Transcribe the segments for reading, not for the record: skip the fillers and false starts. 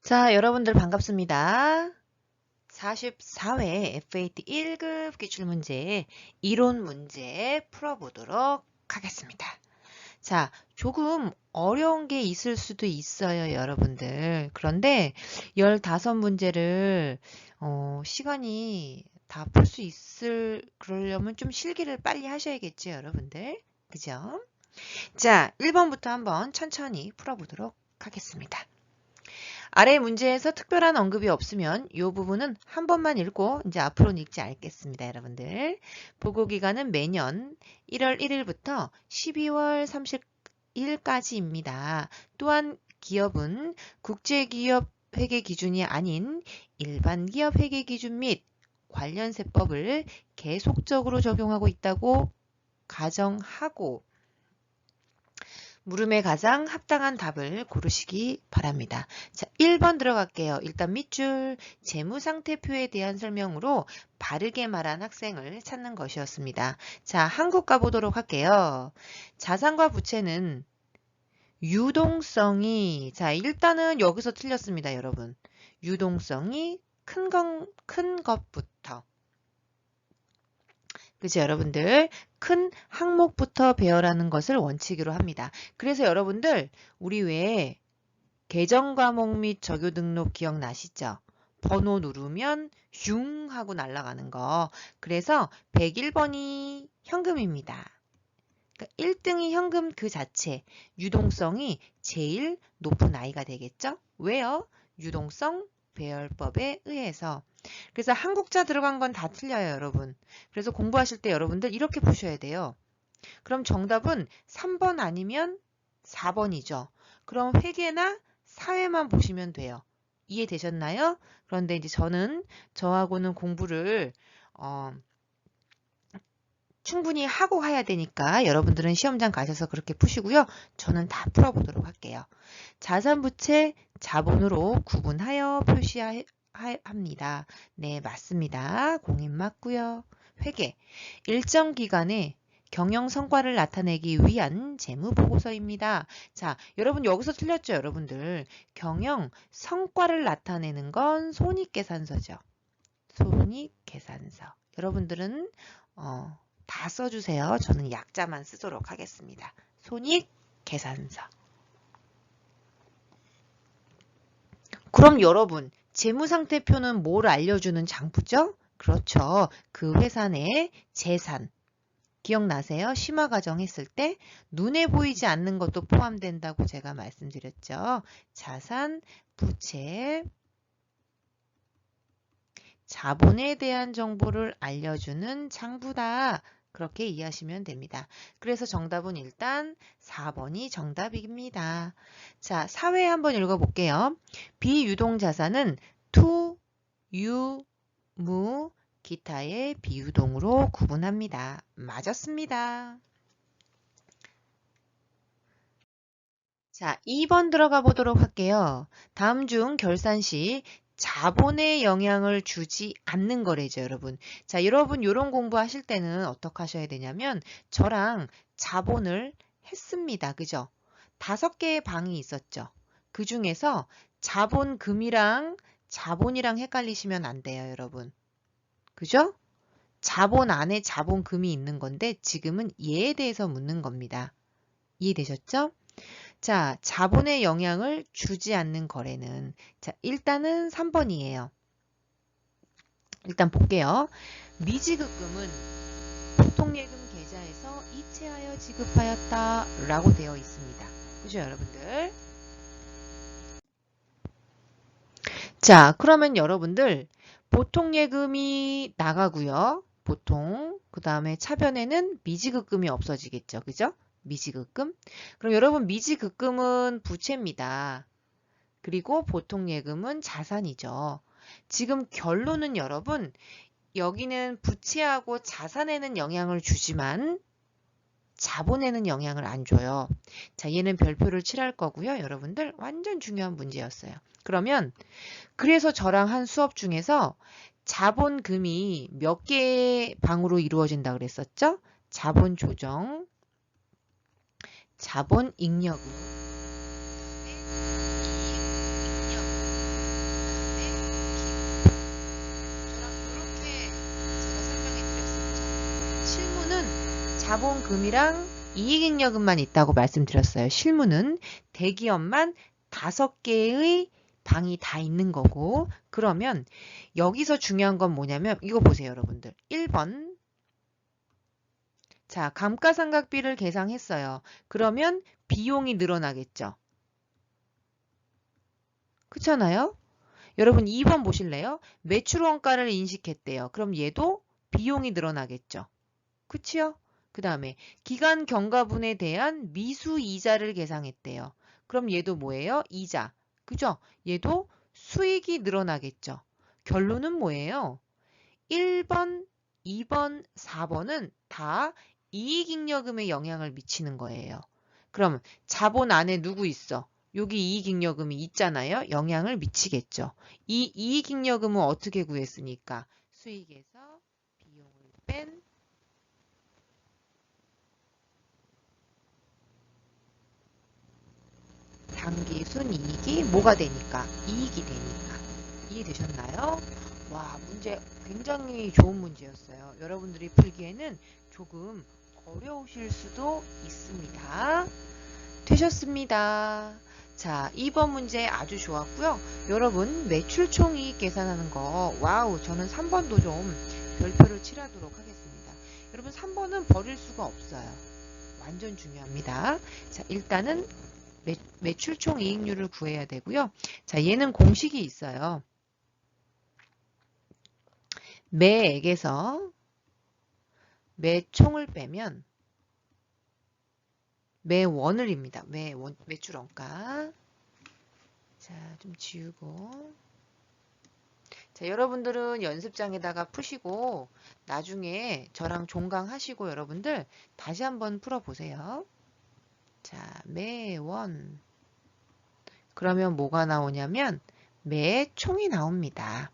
자, 여러분들 반갑습니다. 44회 FAT 1급 기출문제 이론 문제 풀어보도록 하겠습니다. 자, 조금 어려운 게 있을 수도 있어요, 여러분들. 그런데 15문제를 시간이 다 풀 수 그러려면 좀 실기를 빨리 하셔야겠죠, 여러분들. 그죠? 자, 1번부터 한번 천천히 풀어보도록 하겠습니다. 아래 문제에서 특별한 언급이 없으면 이 부분은 한 번만 읽고 이제 앞으로는 읽지 않겠습니다, 여러분들. 보고기간은 매년 1월 1일부터 12월 30일까지입니다. 또한 기업은 국제기업 회계 기준이 아닌 일반 기업 회계 기준 및 관련 세법을 계속적으로 적용하고 있다고 가정하고 물음에 가장 합당한 답을 고르시기 바랍니다. 자, 1번 들어갈게요. 일단 밑줄 재무상태표에 대한 설명으로 바르게 말한 학생을 찾는 것이었습니다. 자, 한국 가보도록 할게요. 자산과 부채는 유동성이, 자, 일단은 여기서 틀렸습니다, 여러분. 유동성이 큰 것부터. 그죠, 여러분들? 큰 항목부터 배열하는 것을 원칙으로 합니다. 그래서 여러분들, 우리 왜 계정 과목 및 적요 등록 기억나시죠? 번호 누르면 슝 하고 날아가는 거. 그래서 101번이 현금입니다. 그러니까 1등이 현금 그 자체, 유동성이 제일 높은 아이가 되겠죠? 왜요? 유동성 배열법에 의해서. 그래서 한국자 들어간 건 다 틀려요, 여러분. 그래서 공부하실 때 여러분들 이렇게 푸셔야 돼요. 그럼 정답은 3번 아니면 4번이죠. 그럼 회계나 사회만 보시면 돼요. 이해되셨나요? 그런데 이제 저하고는 공부를 충분히 하고 가야 되니까 여러분들은 시험장 가셔서 그렇게 푸시고요. 저는 다 풀어보도록 할게요. 자산부채 자본으로 구분하여 표시합니다. 네, 맞습니다. 공인 맞고요. 회계. 일정 기간에 경영 성과를 나타내기 위한 재무보고서입니다. 자, 여러분 여기서 틀렸죠, 여러분들. 경영 성과를 나타내는 건 손익계산서죠. 손익계산서. 여러분들은 다 써주세요. 저는 약자만 쓰도록 하겠습니다. 손익계산서. 그럼 여러분, 재무상태표는 뭘 알려주는 장부죠? 그렇죠. 그 회사 내 재산. 기억나세요? 심화과정 했을 때 눈에 보이지 않는 것도 포함된다고 제가 말씀드렸죠. 자산, 부채, 자본에 대한 정보를 알려주는 장부다. 그렇게 이해하시면 됩니다. 그래서 정답은 일단 4번이 정답입니다. 자, 사회 한번 읽어볼게요. 비유동자산은 투, 유, 무, 기타의 비유동으로 구분합니다. 맞았습니다. 자, 2번 들어가 보도록 할게요. 다음 중 결산 시 자본에 영향을 주지 않는 거래죠, 여러분. 자, 여러분 요런 공부하실 때는 어떻게 하셔야 되냐면 저랑 자본을 했습니다. 그죠? 5개의 방이 있었죠. 그 중에서 자본금이랑 자본이랑 헷갈리시면 안 돼요, 여러분. 그죠? 자본 안에 자본금이 있는 건데 지금은 얘에 대해서 묻는 겁니다. 이해되셨죠? 자, 자본의 영향을 주지 않는 거래는 자, 일단은 3번이에요. 일단 볼게요. 미지급금은 보통예금 계좌에서 이체하여 지급하였다 라고 되어 있습니다. 그죠, 여러분들? 자, 그러면 여러분들 보통예금이 나가고요. 보통 그 다음에 차변에는 미지급금이 없어지겠죠. 그죠? 미지급금. 그럼 여러분 미지급금은 부채입니다. 그리고 보통예금은 자산이죠. 지금 결론은 여러분 여기는 부채하고 자산에는 영향을 주지만 자본에는 영향을 안 줘요. 자, 얘는 별표를 칠할 거고요. 여러분들 완전 중요한 문제였어요. 그러면 그래서 저랑 한 수업 중에서 자본금이 몇 개의 방으로 이루어진다 그랬었죠? 자본 조정, 자본 잉여금, 자본금이랑 이익잉여금만 있다고 말씀드렸어요. 실무는 대기업만 5개의 방이 다 있는 거고, 그러면 여기서 중요한 건 뭐냐면 이거 보세요, 여러분들. 1번. 자, 감가상각비를 계상했어요. 그러면 비용이 늘어나겠죠. 그렇잖아요? 여러분 2번 보실래요? 매출원가를 인식했대요. 그럼 얘도 비용이 늘어나겠죠. 그치요? 그 다음에 기간 경과분에 대한 미수 이자를 계상했대요. 그럼 얘도 뭐예요? 이자. 그죠? 얘도 수익이 늘어나겠죠. 결론은 뭐예요? 1번, 2번, 4번은 다 이익잉여금에 영향을 미치는 거예요. 그럼 자본 안에 누구 있어? 여기 이익잉여금이 있잖아요. 영향을 미치겠죠. 이 이익잉여금은 어떻게 구했으니까? 수익에서 비용을 뺀 당기순이익이 뭐가 되니까? 이익이 되니까. 이해되셨나요? 와, 문제 굉장히 좋은 문제였어요. 여러분들이 풀기에는 조금 어려우실 수도 있습니다. 되셨습니다. 자, 2번 문제 아주 좋았고요. 여러분, 매출 총이익 계산하는 거, 와우, 저는 3번도 좀 별표를 칠하도록 하겠습니다. 여러분, 3번은 버릴 수가 없어요. 완전 중요합니다. 자, 일단은 매출 총이익률을 구해야 되고요. 자, 얘는 공식이 있어요. 매액에서 매총을 빼면 매원을입니다. 매출원가. 자, 좀 지우고. 자, 여러분들은 연습장에다가 푸시고 나중에 저랑 종강하시고 여러분들 다시 한번 풀어보세요. 자, 매원. 그러면 뭐가 나오냐면 매총이 나옵니다.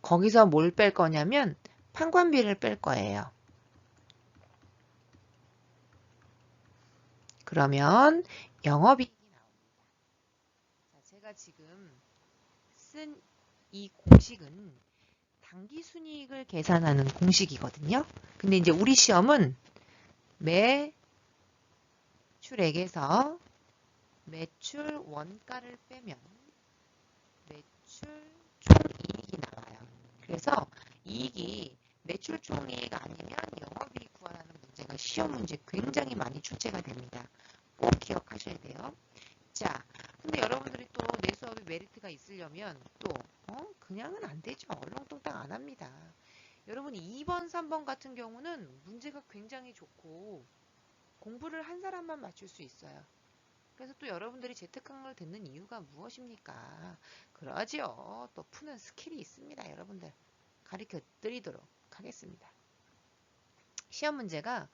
거기서 뭘 뺄 거냐면 판관비를 뺄 거예요. 그러면 영업이익이 나옵니다. 자, 제가 지금 쓴 이 공식은 당기순이익을 계산하는 공식이거든요. 근데 이제 우리 시험은 매출액에서 매출 원가를 빼면 매출 총이익이 나와요. 그래서 이익이 매출 총이익 아니면 영업이익 구하라는 문제가 시험 문제 굉장히 많이 출제가 됩니다. 꼭 기억하셔야 돼요. 자, 근데 여러분들이 또 내 수업에 메리트가 있으려면 또 그냥은 안 되죠. 얼렁뚱땅 안 합니다. 여러분 2번, 3번 같은 경우는 문제가 굉장히 좋고 공부를 한 사람만 맞출 수 있어요. 그래서 또 여러분들이 재택강의를 듣는 이유가 무엇입니까? 그러지요. 또 푸는 스킬이 있습니다. 여러분들 가르쳐 드리도록 하겠습니다. 시험 문제가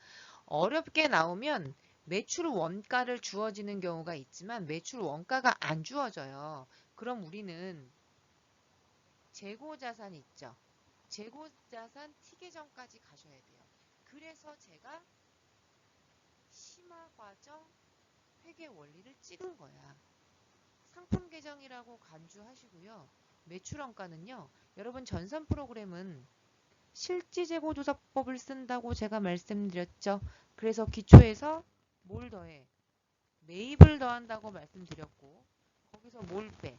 어렵게 나오면 매출 원가를 주어지는 경우가 있지만 매출 원가가 안 주어져요. 그럼 우리는 재고자산 있죠. 재고자산 T계정까지 가셔야 돼요. 그래서 제가 심화과정 회계 원리를 찍은 거야. 상품 계정이라고 간주하시고요. 매출원가는요. 여러분 전산 프로그램은 실지재고조사법을 쓴다고 제가 말씀드렸죠. 그래서 기초에서 뭘 더해? 매입을 더한다고 말씀드렸고 거기서 뭘 빼?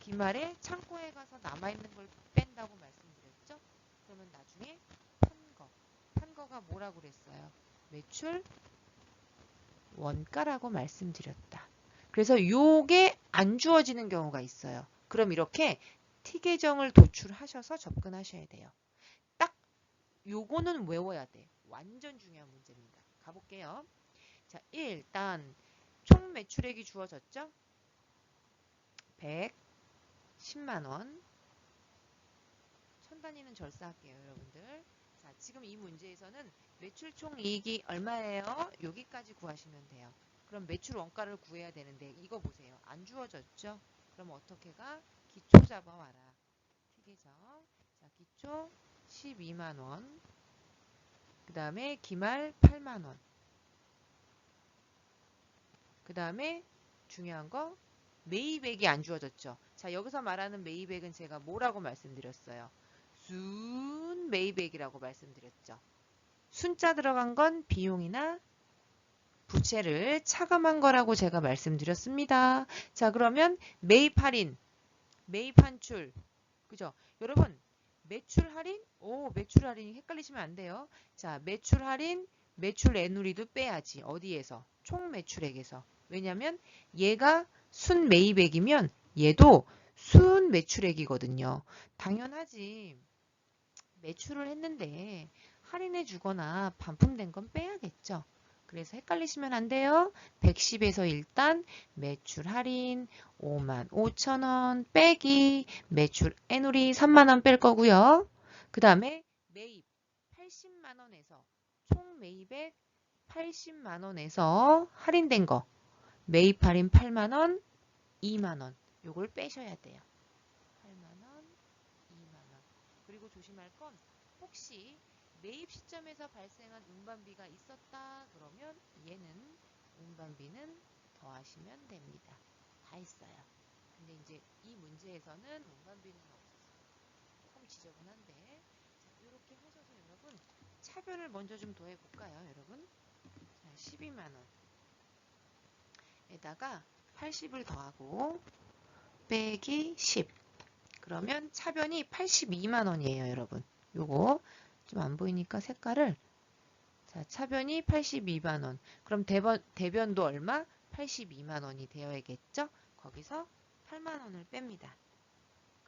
기말에 창고에 가서 남아있는 걸 뺀다고 말씀드렸죠. 그러면 나중에 판거가 뭐라고 그랬어요? 매출 원가라고 말씀드렸다. 그래서 요게 안 주어지는 경우가 있어요. 그럼 이렇게 T계정을 도출하셔서 접근하셔야 돼요. 딱 요거는 외워야 돼. 완전 중요한 문제입니다. 가볼게요. 자, 일단 총 매출액이 주어졌죠? 110만원. 천 단위는 절사할게요, 여러분들. 자, 지금 이 문제에서는 매출 총 이익이 얼마예요? 여기까지 구하시면 돼요. 그럼 매출 원가를 구해야 되는데 이거 보세요. 안 주어졌죠? 그럼 어떻게 가? 기초 잡아와라. T계정. 자, 기초 12만원. 그 다음에 기말 8만원. 그 다음에 중요한 거 매입액이 안 주어졌죠. 자, 여기서 말하는 매입액은 제가 뭐라고 말씀드렸어요? 순 매입액이라고 말씀드렸죠. 순자 들어간 건 비용이나 부채를 차감한 거라고 제가 말씀드렸습니다. 자, 그러면 매입 할인, 매입 환출. 그죠? 여러분, 매출 할인? 매출 할인이 헷갈리시면 안 돼요. 자, 매출 할인, 매출 애누리도 빼야지. 어디에서? 총 매출액에서. 왜냐면 얘가 순 매입액이면 얘도 순 매출액이거든요. 당연하지. 매출을 했는데 할인해 주거나 반품된 건 빼야겠죠. 그래서 헷갈리시면 안 돼요. 110에서 일단 매출 할인 55,000원 빼기 매출 애누리 3만원 뺄 거고요. 그 다음에 매입 80만원에서 총 매입액 80만원에서 할인된 거 매입 할인 8만원, 2만원 요걸 빼셔야 돼요. 8만원, 2만원. 그리고 조심할 건 혹시 매입 시점에서 발생한 운반비가 있었다 그러면 얘는 운반비는 더하시면 됩니다. 다 있어요. 근데 이제 이 문제에서는 운반비는 없어서 조금 지저분한데 자, 이렇게 하셔서 여러분 차변을 먼저 좀 더해 볼까요, 여러분? 자, 12만원 에다가 80을 더하고 빼기 10 그러면 차변이 82만원이에요, 여러분. 요거 좀 안 보이니까 색깔을 자, 차변이 82만원. 그럼 대변도 얼마? 82만원이 되어야겠죠? 거기서 8만원을 뺍니다.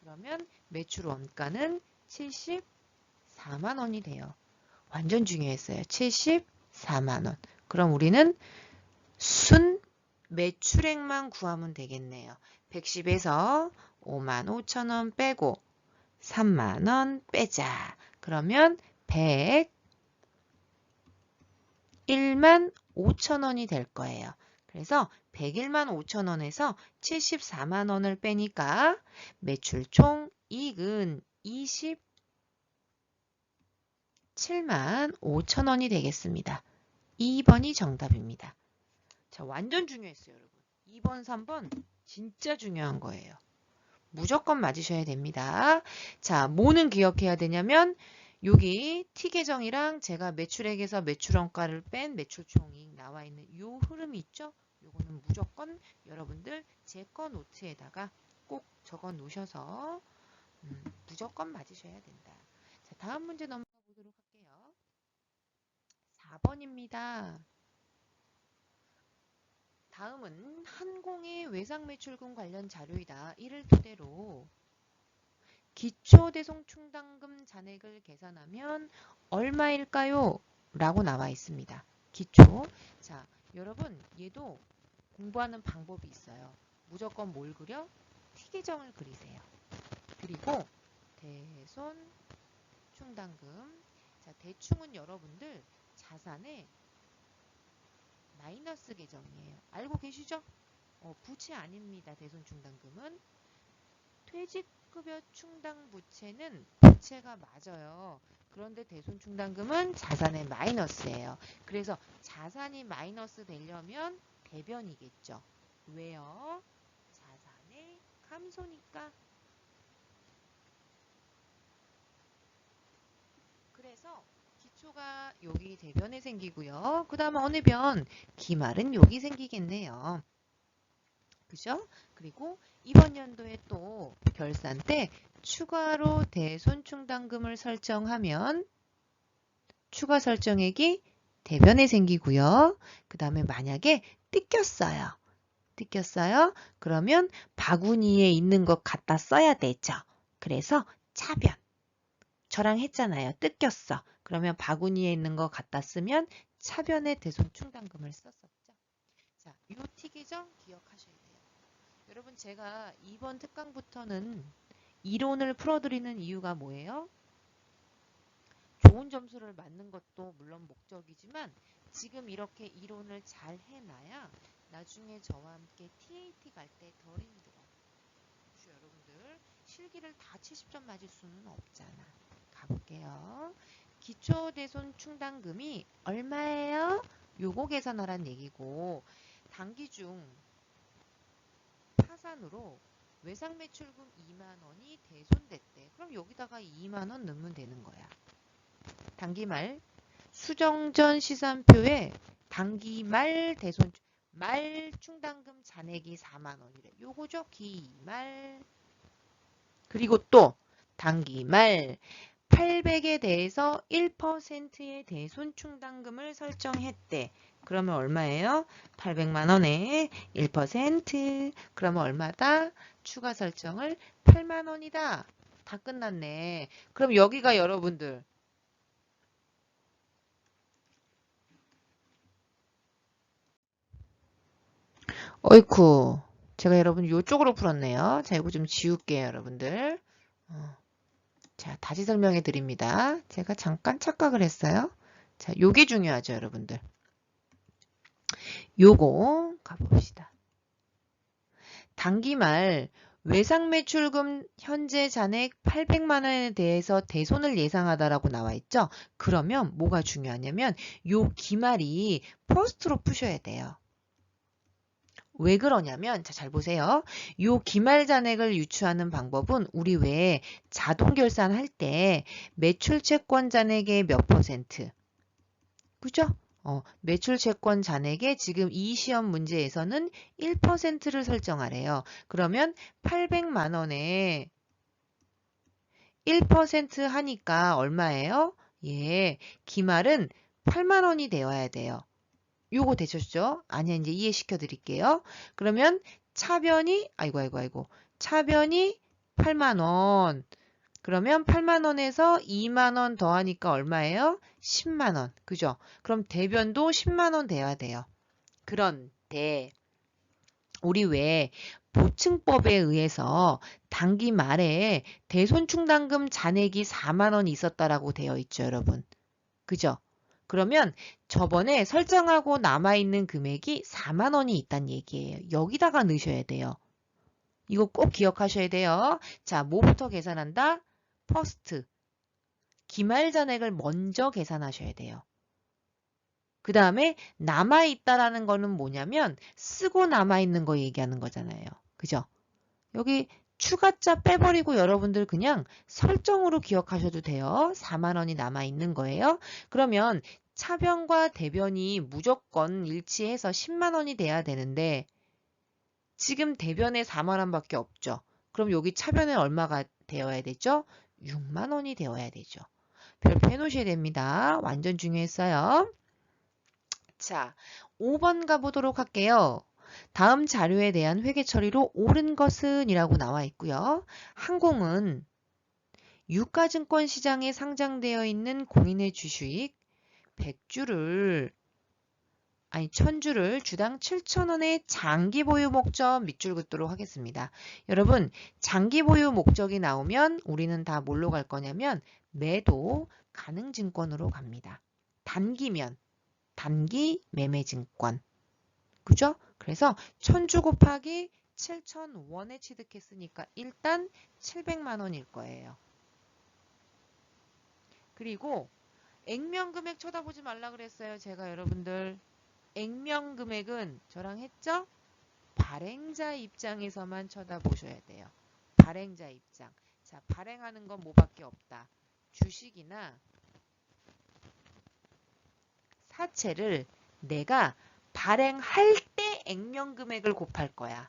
그러면 매출 원가는 74만원이 돼요. 완전 중요했어요. 74만원. 그럼 우리는 순 매출액만 구하면 되겠네요. 110에서 55,000원 빼고 3만원 빼자. 그러면 101만 5천원이 될 거예요. 그래서 101만 5천원에서 74만원을 빼니까 매출 총 이익은 27만 5천원이 되겠습니다. 2번이 정답입니다. 자, 완전 중요했어요, 여러분. 2번, 3번 진짜 중요한 거예요. 무조건 맞으셔야 됩니다. 자, 뭐는 기억해야 되냐면 여기 T 계정이랑 제가 매출액에서 매출원가를 뺀 매출총이익 나와 있는 이 흐름이 있죠? 요거는 무조건 여러분들 제 거 노트에다가 꼭 적어 놓으셔서 무조건 맞으셔야 된다. 자, 다음 문제 넘어가 보도록 할게요. 4번입니다. 다음은 한공의 외상매출금 관련 자료이다. 이를 토대로 기초대손충당금 잔액을 계산하면 얼마일까요? 라고 나와 있습니다. 기초. 자, 여러분 얘도 공부하는 방법이 있어요. 무조건 뭘 그려? T계정을 그리세요. 그리고 대손충당금. 자, 대충은 여러분들 자산의 마이너스 계정이에요. 알고 계시죠? 부채 아닙니다. 대손충당금은. 퇴직급여 충당 부채는 부채가 맞아요. 그런데 대손충당금은 자산의 마이너스예요. 그래서 자산이 마이너스 되려면 대변이겠죠. 왜요? 자산의 감소니까. 그래서 기초가 여기 대변에 생기고요. 그 다음에 어느 변? 기말은 여기 생기겠네요. 그죠? 그리고 이번 연도에 또 결산 때 추가로 대손충당금을 설정하면 추가 설정액이 대변에 생기고요. 그 다음에 만약에 뜯겼어요. 그러면 바구니에 있는 것 갖다 써야 되죠. 그래서 차변. 저랑 했잖아요. 뜯겼어. 그러면 바구니에 있는 거 갖다 쓰면 차변에 대손충당금을 썼었죠. 자, 이 T 계정 기억하셔야 돼요. 여러분 제가 이번 특강부터는 이론을 풀어드리는 이유가 뭐예요? 좋은 점수를 맞는 것도 물론 목적이지만 지금 이렇게 이론을 잘 해놔야 나중에 저와 함께 TAT 갈 때 덜 힘들어요. 그렇죠, 여러분들 실기를 다 70점 맞을 수는 없잖아. 가볼게요. 기초대손충당금이 얼마예요? 요거 계산하란 얘기고 단기 중 파산으로 외상매출금 2만원이 대손됐대. 그럼 여기다가 2만원 넣으면 되는 거야. 단기말 수정전 시산표에 단기 말 충당금 잔액이 4만 원이래. 요거죠. 기말. 그리고 또 단기 말 800에 대해서 1%의 대손 충당금을 설정했대. 그러면 얼마예요? 800만 원에 1%. 그러면 얼마다? 추가 설정을 8만 원이다. 다 끝났네. 그럼 여기가 여러분들 어이쿠. 제가 여러분 요쪽으로 풀었네요. 자, 이거 좀 지울게요, 여러분들. 자, 다시 설명해 드립니다. 제가 잠깐 착각을 했어요. 자, 요게 중요하죠, 여러분들. 요거 가봅시다. 단기말 외상매출금 현재 잔액 800만 원에 대해서 대손을 예상하다라고 나와 있죠. 그러면 뭐가 중요하냐면 요 기말이 퍼스트로 푸셔야 돼요. 왜 그러냐면 잘 보세요. 요 기말 잔액을 유추하는 방법은 우리 왜 자동 결산할 때 매출 채권 잔액의 몇 %? 그죠? 매출 채권 잔액의 지금 이 시험 문제에서는 1%를 설정하래요. 그러면 800만 원에 1% 하니까 얼마예요? 예, 기말은 8만 원이 되어야 돼요. 요거 되셨죠? 아니야, 이제 이해시켜 드릴게요. 그러면 차변이, 아이고. 차변이 8만 원. 그러면 8만 원에서 2만 원 더하니까 얼마예요? 10만 원. 그죠? 그럼 대변도 10만 원 돼야 돼요. 그런데 우리 왜 보증법에 의해서 단기 말에 대손충당금 잔액이 4만 원이 있었다라고 되어 있죠, 여러분. 그죠? 그러면 저번에 설정하고 남아있는 금액이 4만 원이 있다는 얘기예요. 여기다가 넣으셔야 돼요. 이거 꼭 기억하셔야 돼요. 자, 뭐부터 계산한다? 퍼스트. 기말 잔액을 먼저 계산하셔야 돼요. 그 다음에 남아있다라는 거는 뭐냐면 쓰고 남아있는 거 얘기하는 거잖아요. 그죠? 여기 추가자 빼버리고 여러분들 그냥 설정으로 기억하셔도 돼요. 4만 원이 남아있는 거예요. 그러면 차변과 대변이 무조건 일치해서 10만 원이 돼야 되는데 지금 대변에 4만 원밖에 없죠. 그럼 여기 차변에 얼마가 되어야 되죠? 6만 원이 되어야 되죠. 별표 해놓으셔야 됩니다. 완전 중요했어요. 자, 5번 가보도록 할게요. 다음 자료에 대한 회계 처리로 옳은 것은 이라고 나와 있고요. 항공은 유가증권 시장에 상장되어 있는 공인의 주식 1000주를 주당 7,000원의 장기 보유 목적 밑줄 긋도록 하겠습니다. 여러분, 장기 보유 목적이 나오면 우리는 다 뭘로 갈 거냐면 매도 가능증권으로 갑니다. 단기면 단기 매매증권. 그죠? 그래서 1000주 곱하기 7,000원에 취득했으니까 일단 700만 원일 거예요. 그리고 액면금액 쳐다보지 말라 그랬어요. 제가 여러분들. 액면금액은 저랑 했죠? 발행자 입장에서만 쳐다보셔야 돼요. 발행자 입장. 자, 발행하는 건 뭐밖에 없다. 주식이나 사채를 내가 발행할 때 액면금액을 곱할 거야.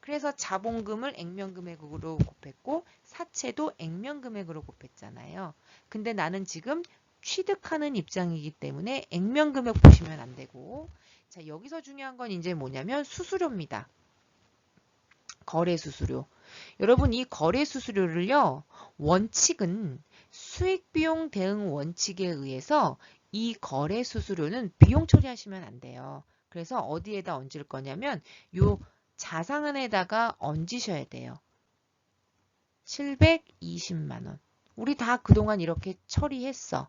그래서 자본금을 액면금액으로 곱했고 사채도 액면금액으로 곱했잖아요. 근데 나는 지금 취득하는 입장이기 때문에 액면금액 보시면 안 되고 자 여기서 중요한 건 이제 뭐냐면 수수료입니다. 거래수수료. 여러분 이 거래수수료를요. 원칙은 수익비용 대응 원칙에 의해서 이 거래수수료는 비용 처리하시면 안 돼요. 그래서 어디에다 얹을 거냐면 요 자산에다가 얹으셔야 돼요. 720만 원. 우리 다 그동안 이렇게 처리했어.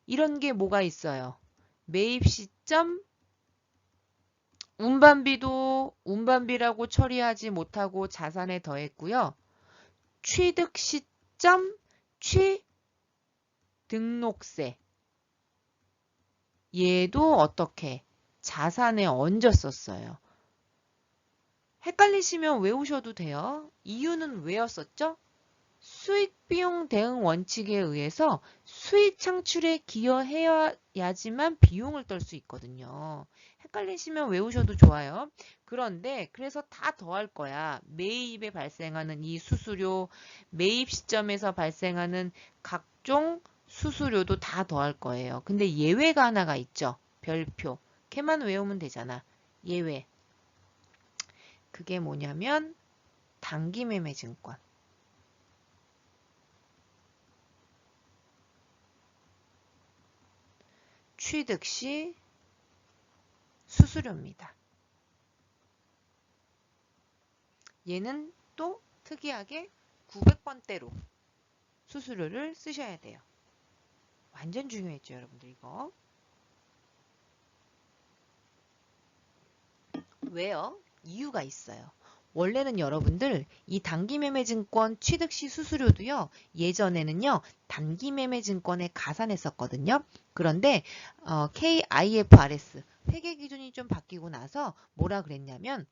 이런 게 뭐가 있어요? 매입 시점 운반비라고 처리하지 못하고 자산에 더했고요. 취득 시점 취등록세. 얘도 어떻게 자산에 얹었었어요. 헷갈리시면 외우셔도 돼요. 이유는 왜였었죠? 수익 비용 대응 원칙에 의해서 수익 창출에 기여해야지만 비용을 떨 수 있거든요. 헷갈리시면 외우셔도 좋아요. 그런데 그래서 다 더할 거야. 매입에 발생하는 이 수수료, 매입 시점에서 발생하는 각종 수수료도 다 더할 거예요. 근데 예외가 하나가 있죠. 별표. 걔만 외우면 되잖아. 예외. 그게 뭐냐면 단기매매증권. 취득 시 수수료입니다. 얘는 또 특이하게 900번대로 수수료를 쓰셔야 돼요. 완전 중요했죠, 여러분들 이거. 왜요? 이유가 있어요. 원래는 여러분들 이 단기매매증권 취득시 수수료도요. 예전에는요. 단기매매증권에 가산했었거든요. 그런데 KIFRS 회계기준이 좀 바뀌고 나서 뭐라 그랬냐면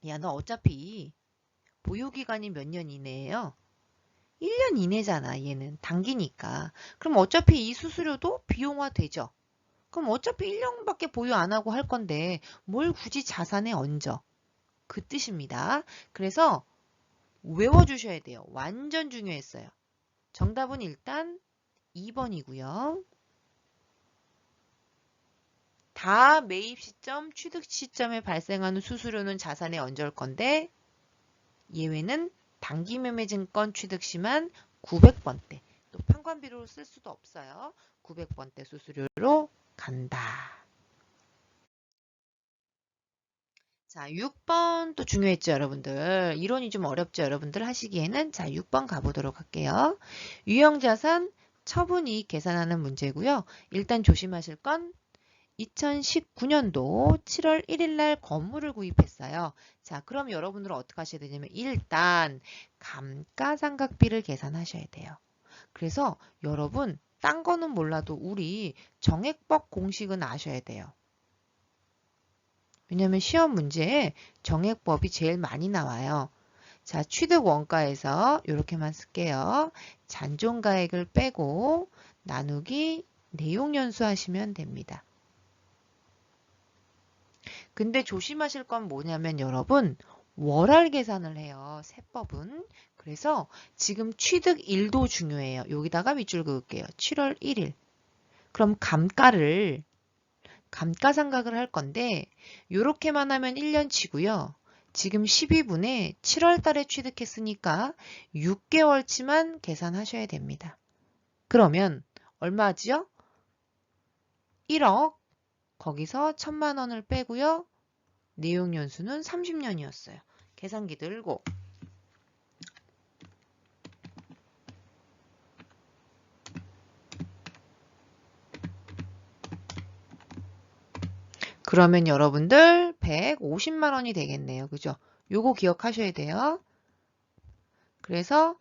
야, 너 어차피 보유기간이 몇 년 이내예요? 1년 이내잖아, 얘는. 단기니까. 그럼 어차피 이 수수료도 비용화 되죠. 그럼 어차피 1년밖에 보유 안 하고 할 건데 뭘 굳이 자산에 얹어? 그 뜻입니다. 그래서 외워주셔야 돼요. 완전 중요했어요. 정답은 일단 2번이고요. 다 매입 시점, 취득 시점에 발생하는 수수료는 자산에 얹을 건데 예외는 단기매매증권 취득 시만 900번대. 또 판관비로 쓸 수도 없어요. 900번대 수수료로 간다. 자, 6번 또 중요했죠, 여러분들. 이론이 좀 어렵죠, 여러분들 하시기에는. 자, 6번 가보도록 할게요. 유형자산 처분이익 계산하는 문제고요. 일단 조심하실 건 2019년도 7월 1일 날 건물을 구입했어요. 자, 그럼 여러분들은 어떻게 하셔야 되냐면 일단 감가상각비를 계산하셔야 돼요. 그래서 여러분 딴 거는 몰라도 우리 정액법 공식은 아셔야 돼요. 왜냐면 시험 문제에 정액법이 제일 많이 나와요. 자, 취득 원가에서 이렇게만 쓸게요. 잔존가액을 빼고 나누기 내용연수 하시면 됩니다. 근데 조심하실 건 뭐냐면 여러분 월할 계산을 해요. 세법은. 그래서 지금 취득일도 중요해요. 여기다가 밑줄 그을게요. 7월 1일. 그럼 감가상각을 할 건데 요렇게만 하면 1년치고요. 지금 12분에 7월 달에 취득했으니까 6개월치만 계산하셔야 됩니다. 그러면 얼마지요? 1억. 거기서 1000만 원을 빼고요. 내용연수는 30년이었어요. 계산기 들고 그러면 여러분들 150만 원이 되겠네요. 그죠? 요거 기억하셔야 돼요. 그래서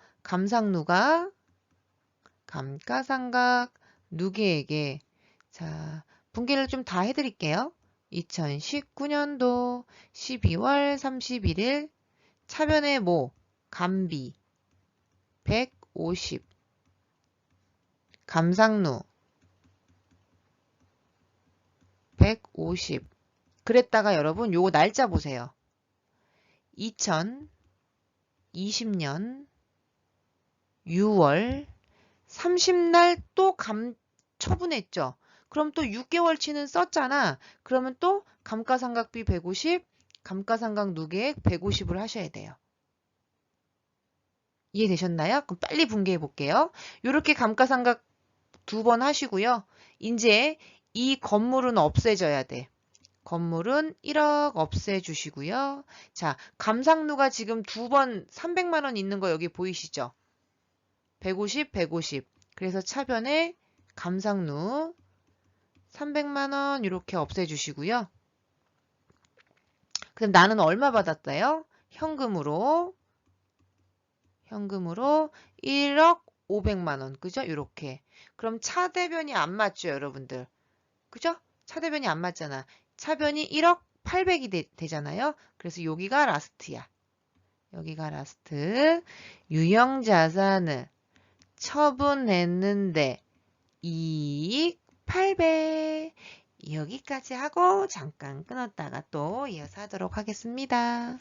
감가상각 누계에게 자 분기를 좀 다 해드릴게요. 2019년도 12월 31일 차변의 모 감비 150 감상루 150 그랬다가 여러분 요거 날짜 보세요. 2020년 6월 30날 또 처분했죠. 그럼 또 6개월치는 썼잖아. 그러면 또 감가상각비 150, 감가상각 누계액 150을 하셔야 돼요. 이해되셨나요? 그럼 빨리 분개해 볼게요. 이렇게 감가상각 2번 하시고요. 이제 이 건물은 없애져야 돼. 건물은 1억 없애주시고요. 자, 감상루가 지금 2번 300만 원 있는 거 여기 보이시죠? 150, 150. 그래서 차변에 감상루 300만 원 이렇게 없애주시고요. 그럼 나는 얼마 받았어요? 현금으로 1억 500만 원. 그죠? 이렇게. 그럼 차대변이 안 맞죠, 여러분들? 그죠? 차대변이 안 맞잖아. 차변이 1억 800이 되잖아요. 그래서 여기가 라스트야. 여기가 라스트. 유형자산을 처분했는데 이익 8배. 여기까지 하고 잠깐 끊었다가 또 이어서 하도록 하겠습니다.